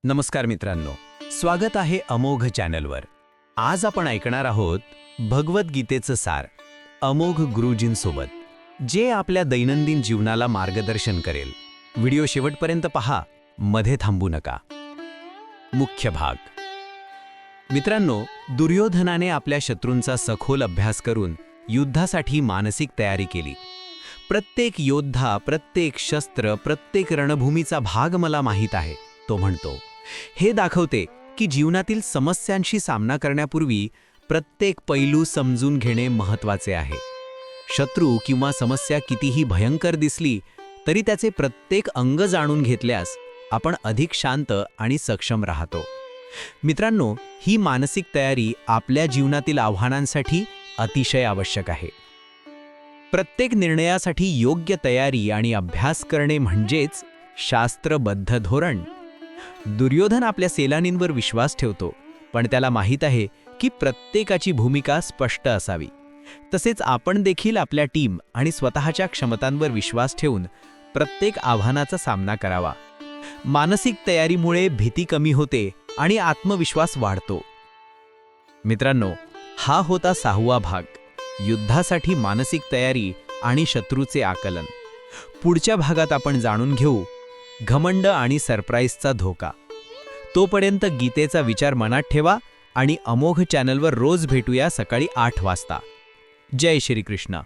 नमस्कार मित्रांनो, स्वागत आहे अमोघ चॅनलवर. आज आपण ऐकणार आहोत भगवद्गीतेचं सार अमोघ गुरुजींसोबत, जे आपल्या दैनंदिन जीवनाला मार्गदर्शन करेल. व्हिडिओ शेवटपर्यंत पहा, मध्ये थांबू नका. मुख्य भाग. मित्रांनो, दुर्योधनाने आपल्या शत्रूंचा सखोल अभ्यास करून युद्धासाठी मानसिक तयारी केली. प्रत्येक योद्धा, प्रत्येक शस्त्र, प्रत्येक रणभूमीचा भाग मला माहीत आहे, तो म्हणतो. हे दाखवते की जीवनातील समस्यांशी सामना करण्यापूर्वी प्रत्येक पैलू समजून घेणे महत्त्वाचे आहे. शत्रू किंवा समस्या कितीही भयंकर दिसली तरी त्याचे प्रत्येक अंग जाणून घेतल्यास आपण अधिक शांत आणि सक्षम राहतो. मित्रांनो, ही मानसिक तयारी आपल्या जीवनातील आव्हानांसाठी अतिशय आवश्यक आहे. प्रत्येक निर्णयासाठी योग्य तयारी आणि अभ्यास करणे म्हणजेच शास्त्रबद्ध धोरण. दुर्योधन आपल्या सेनानींवर विश्वास ठेवतो, पण त्याला माहीत आहे की प्रत्येकाची भूमिका स्पष्ट असावी. तसेच आपण देखील आपल्या टीम आणि स्वतःच्या क्षमतांवर विश्वास ठेवून प्रत्येक आव्हानाचा सामना करावा. मानसिक तयारीमुळे भीती कमी होते आणि आत्मविश्वास वाढतो. मित्रांनो, हा होता 6वा भाग, युद्धासाठी मानसिक तयारी आणि शत्रूचे आकलन. पुढच्या भागात आपण जाणून घेऊ घमंड आणि सरप्राईजचा धोका. तोपर्यंत गीतेचा विचार मनात ठेवा आणि अमोघ चॅनलवर रोज भेटूया सकाळी 8 वाजता. जय श्री कृष्ण.